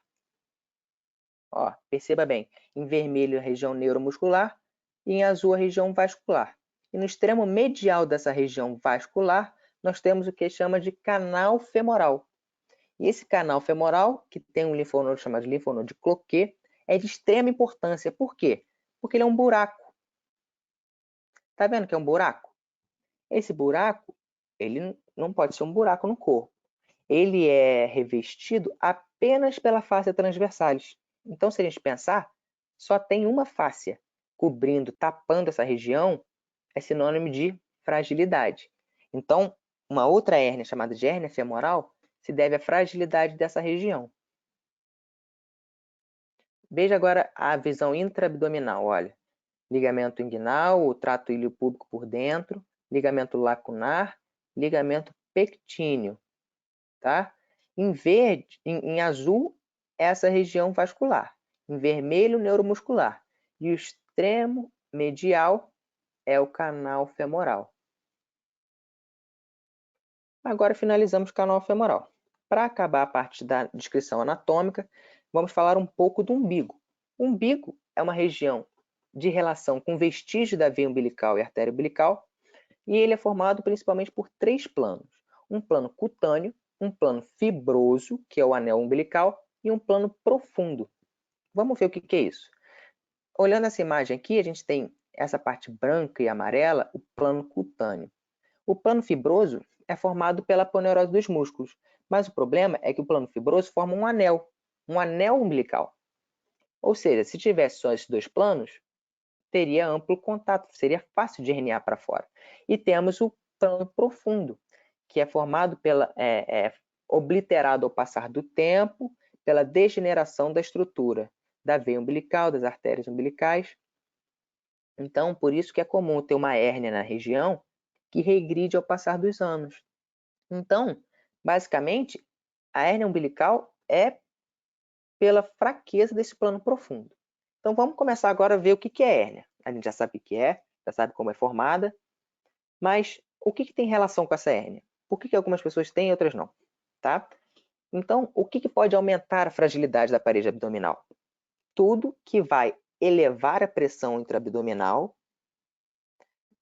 Ó, perceba bem, em vermelho a região neuromuscular e em azul a região vascular. E no extremo medial dessa região vascular, nós temos o que chama de canal femoral. E esse canal femoral, que tem um linfonodo chamado linfonodo de Cloquet, é de extrema importância. Por quê? Porque ele é um buraco. Tá vendo que é um buraco? Esse buraco, ele não pode ser um buraco no corpo. Ele é revestido apenas pela fáscia transversalis. Então, se a gente pensar, só tem uma fáscia cobrindo, tapando essa região, é sinônimo de fragilidade. Então, uma outra hérnia chamada de hérnia femoral se deve à fragilidade dessa região. Veja agora a visão intraabdominal, olha. Ligamento inguinal, o trato iliopúbico por dentro, ligamento lacunar, ligamento pectíneo, tá? Em verde, em azul, essa região vascular. Em vermelho, neuromuscular. E o extremo medial é o canal femoral. Agora finalizamos o canal femoral. Para acabar a parte da descrição anatômica, vamos falar um pouco do umbigo. O umbigo é uma região de relação com vestígio da veia umbilical e artéria umbilical, e ele é formado principalmente por 3 planos. Um plano cutâneo, um plano fibroso, que é o anel umbilical, e um plano profundo. Vamos ver o que é isso. Olhando essa imagem aqui, a gente tem essa parte branca e amarela, o plano cutâneo. O plano fibroso é formado pela aponeurose dos músculos, mas o problema é que o plano fibroso forma um anel umbilical. Ou seja, se tivesse só esses 2 planos, teria amplo contato, seria fácil de herniar para fora. E temos o plano profundo, que é formado obliterado ao passar do tempo, pela degeneração da estrutura da veia umbilical, das artérias umbilicais. Então, por isso que é comum ter uma hérnia na região que regride ao passar dos anos. Então, basicamente, a hérnia umbilical é pela fraqueza desse plano profundo. Então, vamos começar agora a ver o que é hérnia. A gente já sabe o que é, já sabe como é formada, mas o que tem relação com essa hérnia? Por que algumas pessoas têm e outras não? Tá? Então, o que pode aumentar a fragilidade da parede abdominal? Tudo que vai elevar a pressão intraabdominal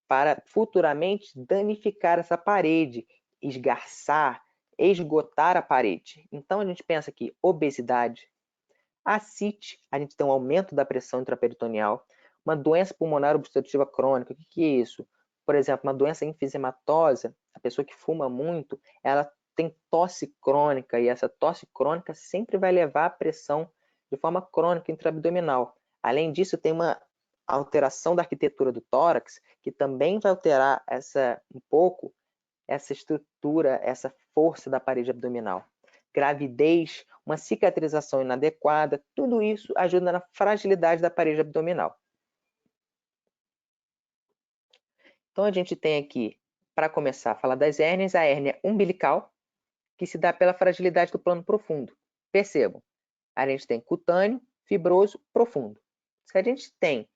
para futuramente danificar essa parede, esgarçar, esgotar a parede. Então, a gente pensa que obesidade, ascite, a gente tem um aumento da pressão intraperitoneal, uma doença pulmonar obstrutiva crônica, o que é isso? Por exemplo, uma doença enfisematosa, a pessoa que fuma muito, ela tem tosse crônica, e essa tosse crônica sempre vai levar a pressão de forma crônica intraabdominal. Além disso, tem uma alteração da arquitetura do tórax, que também vai alterar um pouco essa estrutura, essa força da parede abdominal. Gravidez, uma cicatrização inadequada, tudo isso ajuda na fragilidade da parede abdominal. Então, a gente tem aqui, para começar a falar das hérnias, a hérnia umbilical, que se dá pela fragilidade do plano profundo. Percebam, a gente tem cutâneo, fibroso, profundo. Se a gente tem,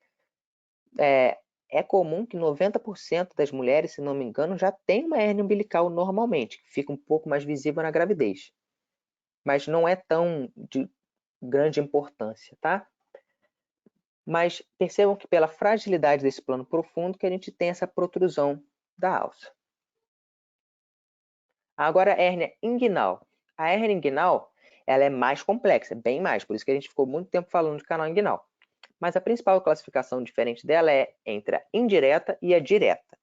é comum que 90% das mulheres, se não me engano, já tem uma hérnia umbilical normalmente, que fica um pouco mais visível na gravidez. Mas não é tão de grande importância, tá? Mas percebam que pela fragilidade desse plano profundo que a gente tem essa protrusão da alça. Agora, a hérnia inguinal. A hérnia inguinal, ela é mais complexa, bem mais, por isso que a gente ficou muito tempo falando de canal inguinal. Mas a principal classificação diferente dela é entre a indireta e a direta.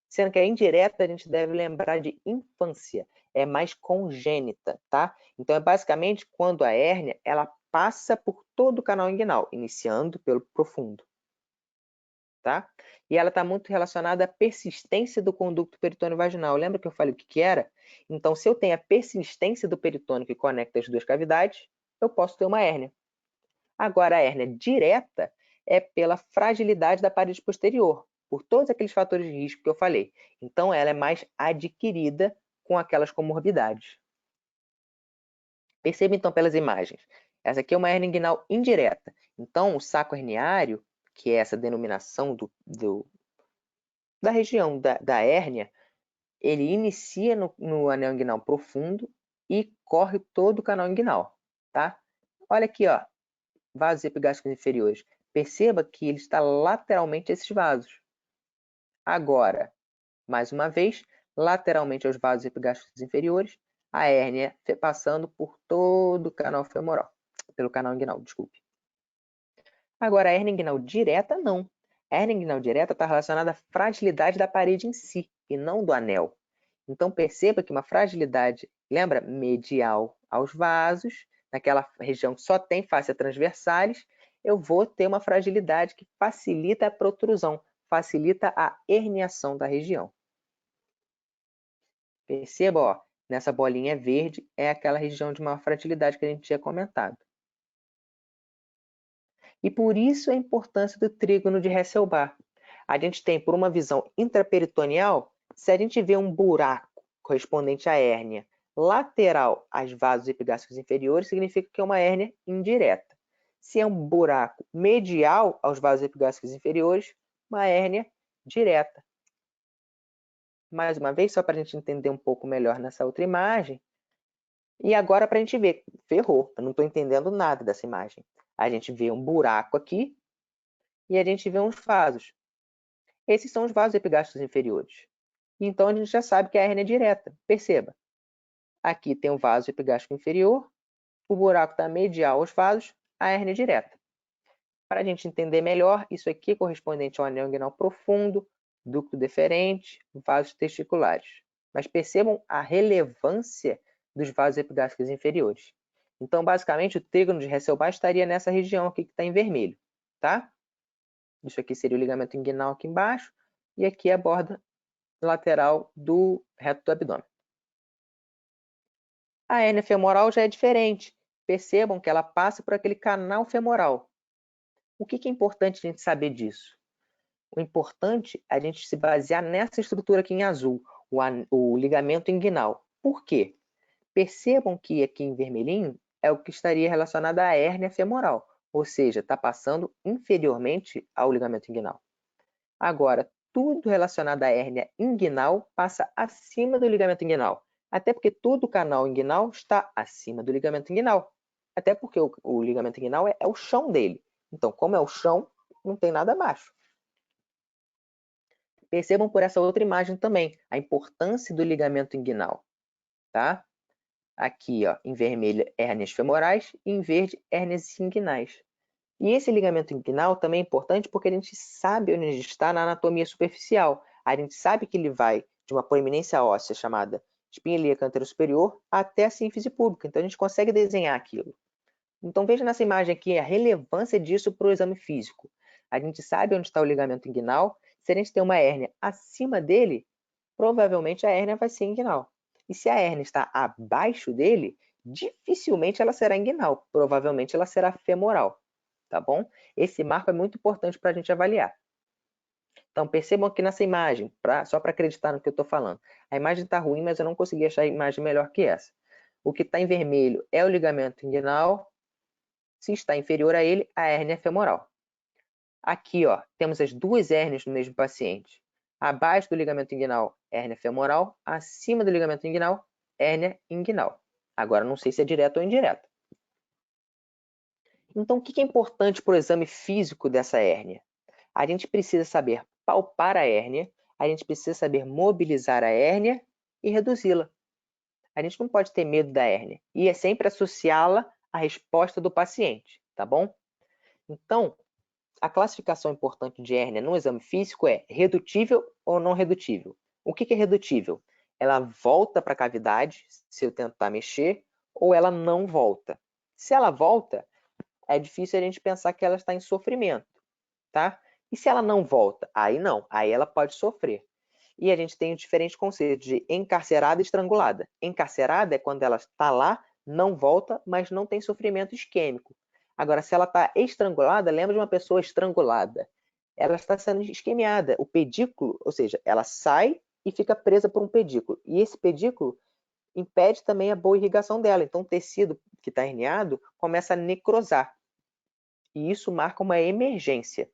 Sendo que a indireta a gente deve lembrar de infância, é mais congênita, tá? Então é basicamente quando a hérnia ela passa por todo o canal inguinal, iniciando pelo profundo. tá? E ela está muito relacionada à persistência do conducto peritônio vaginal. Lembra que eu falei o que era? Então, se eu tenho a persistência do peritônio que conecta as duas cavidades, eu posso ter uma hérnia. Agora, a hérnia direta é pela fragilidade da parede posterior, por todos aqueles fatores de risco que eu falei. Então, ela é mais adquirida com aquelas comorbidades. Perceba, então, pelas imagens. Essa aqui é uma hérnia inguinal indireta. Então, o saco herniário, que é essa denominação da região da hérnia, ele inicia no anel inguinal profundo e corre todo o canal inguinal, tá? Olha aqui, ó, vasos epigástricos inferiores. Perceba que ele está lateralmente a esses vasos. Agora, mais uma vez, lateralmente aos vasos epigástricos inferiores, a hérnia passando por todo o canal femoral, pelo canal inguinal, desculpe. Agora, a hérnia inguinal direta, não. A hérnia inguinal direta está relacionada à fragilidade da parede em si, e não do anel. Então, perceba que uma fragilidade, lembra, medial aos vasos, naquela região que só tem face transversalis, eu vou ter uma fragilidade que facilita a protrusão, facilita a herniação da região. Perceba, ó, nessa bolinha verde é aquela região de maior fragilidade que a gente tinha comentado. E por isso a importância do trígono de Hesselbach. A gente tem, por uma visão intraperitoneal, se a gente vê um buraco correspondente à hérnia lateral aos vasos epigástricos inferiores, significa que é uma hérnia indireta. Se é um buraco medial aos vasos epigástricos inferiores, uma hérnia direta. Mais uma vez, só para a gente entender um pouco melhor nessa outra imagem. E agora para a gente ver, ferrou, eu não estou entendendo nada dessa imagem. A gente vê um buraco aqui e a gente vê uns vasos. Esses são os vasos epigástricos inferiores. Então, a gente já sabe que a hérnia é direta. Perceba, aqui tem o vaso epigástrico inferior, o buraco está medial aos vasos, a hérnia é direta. Para a gente entender melhor, isso aqui é correspondente ao anel inguinal profundo, ducto deferente, vasos testiculares. Mas percebam a relevância dos vasos epigástricos inferiores. Então, basicamente, o trígono de Hesselbach estaria nessa região aqui que está em vermelho, tá? Isso aqui seria o ligamento inguinal aqui embaixo, e aqui a borda lateral do reto do abdômen. A hérnia femoral já é diferente. Percebam que ela passa por aquele canal femoral. O que é importante a gente saber disso? O importante é a gente se basear nessa estrutura aqui em azul, o ligamento inguinal. Por quê? Percebam que aqui em vermelhinho é o que estaria relacionado à hérnia femoral, ou seja, está passando inferiormente ao ligamento inguinal. Agora, tudo relacionado à hérnia inguinal passa acima do ligamento inguinal, até porque todo o canal inguinal está acima do ligamento inguinal, até porque o ligamento inguinal é o chão dele. Então, como é o chão, não tem nada abaixo. Percebam por essa outra imagem também a importância do ligamento inguinal, tá? Aqui, ó, em vermelho, hérnias femorais e em verde, hérnias inguinais. E esse ligamento inguinal também é importante porque a gente sabe onde ele está na anatomia superficial. A gente sabe que ele vai de uma proeminência óssea chamada espinha ilíaca anterosuperior até a sínfise púbica. Então, a gente consegue desenhar aquilo. Então, veja nessa imagem aqui a relevância disso para o exame físico. A gente sabe onde está o ligamento inguinal. Se a gente tem uma hérnia acima dele, provavelmente a hérnia vai ser inguinal. E se a hérnia está abaixo dele, dificilmente ela será inguinal. Provavelmente ela será femoral. Tá bom? Esse marco é muito importante para a gente avaliar. Então, percebam aqui nessa imagem, só para acreditar no que eu estou falando. A imagem está ruim, mas eu não consegui achar a imagem melhor que essa. O que está em vermelho é o ligamento inguinal. Se está inferior a ele, a hérnia femoral. Aqui, ó, temos as duas hérnias no mesmo paciente. Abaixo do ligamento inguinal, hérnia femoral. Acima do ligamento inguinal, hérnia inguinal. Agora, não sei se é direto ou indireto. Então, o que é importante para o exame físico dessa hérnia? A gente precisa saber palpar a hérnia, a gente precisa saber mobilizar a hérnia e reduzi-la. A gente não pode ter medo da hérnia e é sempre associá-la à resposta do paciente, tá bom? Então, a classificação importante de hérnia no exame físico é redutível ou não redutível. O que é redutível? Ela volta para a cavidade se eu tentar mexer ou ela não volta. Se ela volta, é difícil a gente pensar que ela está em sofrimento, tá? E se ela não volta? Aí não, aí ela pode sofrer. E a gente tem um diferente conceito de encarcerada e estrangulada. Encarcerada é quando ela está lá, não volta, mas não tem sofrimento isquêmico. Agora, se ela está estrangulada, lembra de uma pessoa estrangulada. Ela está sendo isquemiada. O pedículo, ou seja, ela sai e fica presa por um pedículo. E esse pedículo impede também a boa irrigação dela. Então, o tecido que está herniado começa a necrosar. E isso marca uma emergência.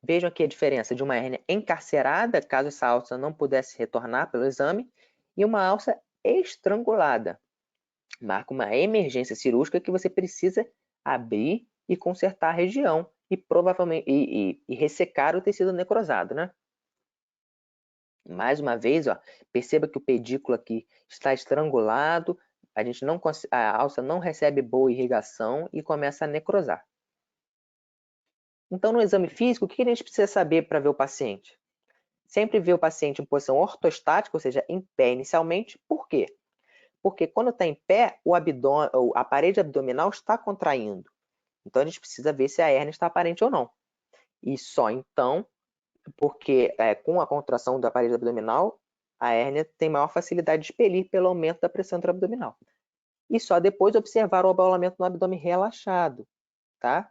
Vejam aqui a diferença de uma hérnia encarcerada, caso essa alça não pudesse retornar pelo exame, e uma alça estrangulada. Marca uma emergência cirúrgica que você precisa abrir e consertar a região e provavelmente ressecar o tecido necrosado, né? Mais uma vez, ó, perceba que o pedículo aqui está estrangulado, a alça não recebe boa irrigação e começa a necrosar. Então, no exame físico, o que a gente precisa saber para ver o paciente? Sempre ver o paciente em posição ortostática, ou seja, em pé inicialmente. Por quê? Porque quando está em pé, a parede abdominal está contraindo. Então, a gente precisa ver se a hérnia está aparente ou não. E só então, porque com a contração da parede abdominal, a hérnia tem maior facilidade de expelir pelo aumento da pressão intraabdominal. E só depois observar o abaulamento no abdômen relaxado, tá?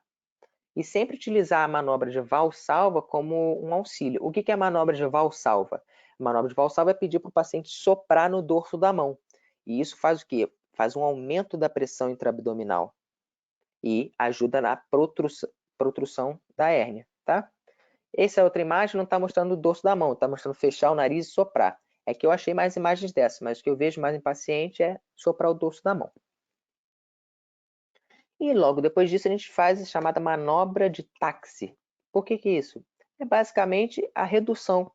E sempre utilizar a manobra de valsalva como um auxílio. O que é a manobra de valsalva? A manobra de valsalva é pedir para o paciente soprar no dorso da mão. E isso faz o quê? Faz um aumento da pressão intraabdominal e ajuda na protrusão da hérnia, tá? Essa outra imagem não está mostrando o dorso da mão, está mostrando fechar o nariz e soprar. É que eu achei mais imagens dessas, mas o que eu vejo mais em paciente é soprar o dorso da mão. E logo depois disso a gente faz a chamada manobra de táxi. Por que é isso? É basicamente a redução.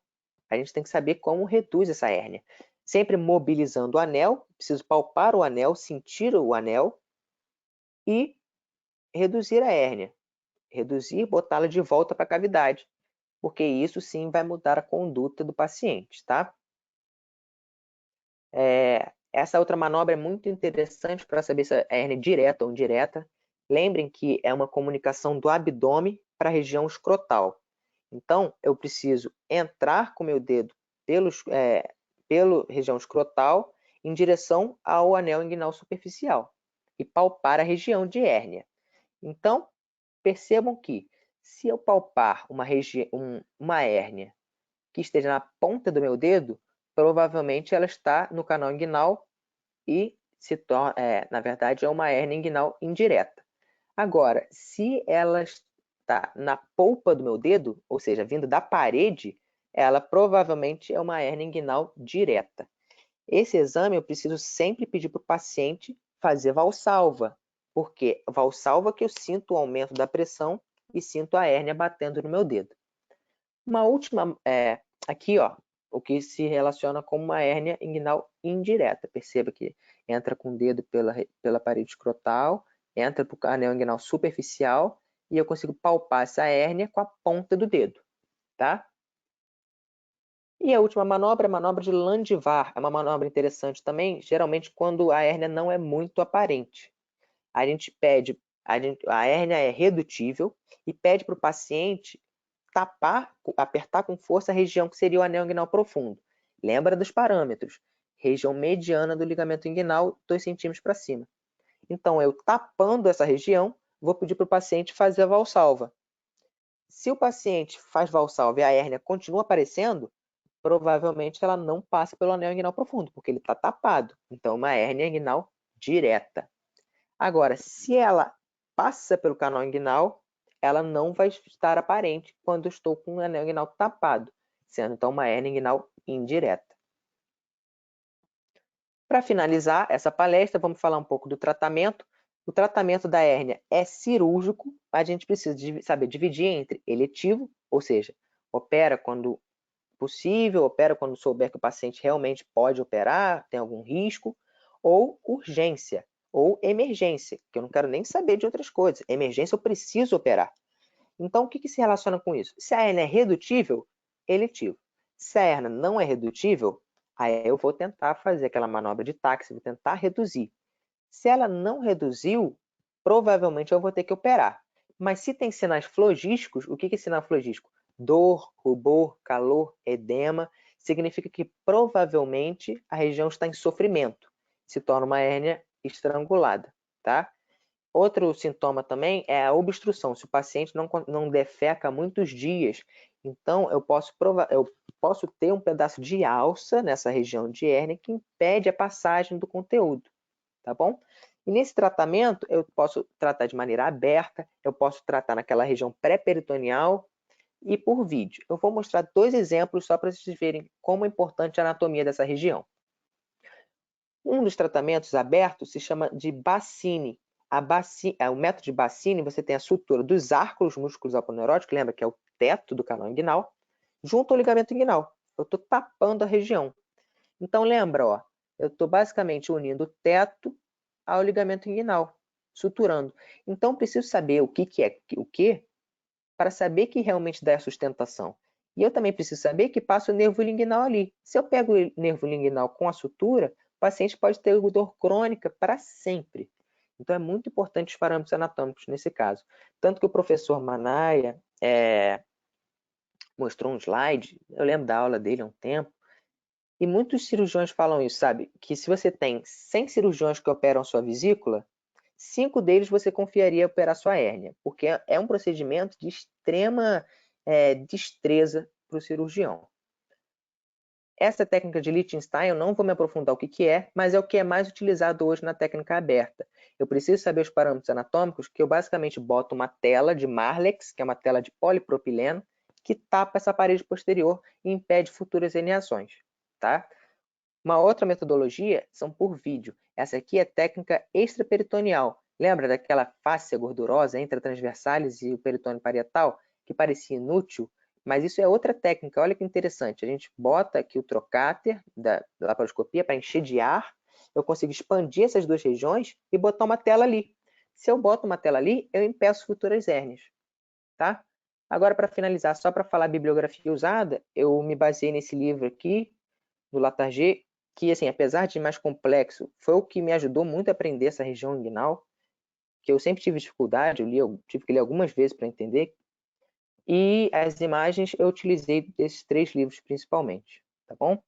A gente tem que saber como reduz essa hérnia. Sempre mobilizando o anel, preciso palpar o anel, sentir o anel e reduzir a hérnia. Reduzir, botá-la de volta para a cavidade, porque isso sim vai mudar a conduta do paciente, tá? Essa outra manobra é muito interessante para saber se a hérnia é direta ou indireta. Lembrem que é uma comunicação do abdômen para a região escrotal. Então, eu preciso entrar com o meu dedo pela região escrotal em direção ao anel inguinal superficial e palpar a região de hérnia. Então, percebam que se eu palpar uma hérnia que esteja na ponta do meu dedo, provavelmente ela está no canal inguinal e na verdade, é uma hérnia inguinal indireta. Agora, se ela está na polpa do meu dedo, ou seja, vindo da parede, ela provavelmente é uma hérnia inguinal direta. Esse exame eu preciso sempre pedir para o paciente fazer valsalva, porque valsalva que eu sinto o aumento da pressão e sinto a hérnia batendo no meu dedo. Uma última, aqui, ó, o que se relaciona com uma hérnia inguinal indireta. Perceba que entra com o dedo pela parede escrotal, entra para o anel inguinal superficial e eu consigo palpar essa hérnia com a ponta do dedo, tá? E a última manobra é a manobra de Landivar. É uma manobra interessante também, geralmente quando a hérnia não é muito aparente. A gente pede, a hérnia é redutível e pede para o paciente tapar, apertar com força a região que seria o anel inguinal profundo. Lembra dos parâmetros. Região mediana do ligamento inguinal, 2 centímetros para cima. Então, eu tapando essa região, vou pedir para o paciente fazer a valsalva. Se o paciente faz valsalva e a hérnia continua aparecendo, provavelmente ela não passa pelo anel inguinal profundo, porque ele está tapado. Então, uma hérnia inguinal direta. Agora, se ela passa pelo canal inguinal, ela não vai estar aparente quando eu estou com o anel inguinal tapado, sendo então uma hérnia inguinal indireta. Para finalizar essa palestra, vamos falar um pouco do tratamento. O tratamento da hérnia é cirúrgico, a gente precisa saber dividir entre eletivo, ou seja, opera quando possível, opera quando souber que o paciente realmente pode operar, tem algum risco, ou urgência, ou emergência, que eu não quero nem saber de outras coisas. Emergência, eu preciso operar. Então, o que se relaciona com isso? Se a hérnia é redutível, eletivo. Se a hérnia não é redutível, aí eu vou tentar fazer aquela manobra de táxi, vou tentar reduzir. Se ela não reduziu, provavelmente eu vou ter que operar. Mas se tem sinais flogísticos, o que é sinal flogístico? Dor, rubor, calor, edema, significa que provavelmente a região está em sofrimento, se torna uma hérnia estrangulada, tá? Outro sintoma também é a obstrução, se o paciente não defeca há muitos dias, então eu posso ter um pedaço de alça nessa região de hérnia que impede a passagem do conteúdo, tá bom? E nesse tratamento, eu posso tratar de maneira aberta, eu posso tratar naquela região pré-peritoneal e por vídeo. Eu vou mostrar 2 exemplos só para vocês verem como é importante a anatomia dessa região. Um dos tratamentos abertos se chama de Bassini. O método de Bassini, você tem a sutura dos arcos músculos aponeuróticos, lembra que é o teto do canal inguinal, junto ao ligamento inguinal. Eu estou tapando a região. Então lembra, ó, eu estou basicamente unindo o teto ao ligamento inguinal, suturando. Então preciso saber o que é o que para saber que realmente dá a sustentação. E eu também preciso saber que passa o nervo linguinal ali. Se eu pego o nervo linguinal com a sutura, o paciente pode ter dor crônica para sempre. Então é muito importante os parâmetros anatômicos nesse caso. Tanto que o professor Manaia mostrou um slide, eu lembro da aula dele há um tempo, e muitos cirurgiões falam isso, sabe? Que se você tem 100 cirurgiões que operam sua vesícula, 5 deles você confiaria operar sua hérnia, porque é um procedimento de extrema destreza para o cirurgião. Essa técnica de Liechtenstein, eu não vou me aprofundar o que é, mas é o que é mais utilizado hoje na técnica aberta. Eu preciso saber os parâmetros anatômicos, que eu basicamente boto uma tela de Marlex, que é uma tela de polipropileno, que tapa essa parede posterior e impede futuras herniações, tá? Uma outra metodologia são por vídeo. Essa aqui é técnica extraperitoneal. Lembra daquela fáscia gordurosa entre a transversalis e o peritônio parietal, que parecia inútil? Mas isso é outra técnica, olha que interessante. A gente bota aqui o trocáter da laparoscopia para encher de ar, eu consigo expandir essas 2 regiões e botar uma tela ali. Se eu boto uma tela ali, eu impeço futuras hérnias, tá? Agora, para finalizar, só para falar a bibliografia usada, eu me baseei nesse livro aqui, do Latarjet, que, assim, apesar de mais complexo, foi o que me ajudou muito a aprender essa região inguinal, que eu sempre tive dificuldade, eu tive que ler algumas vezes para entender, e as imagens eu utilizei desses 3 livros principalmente, tá bom?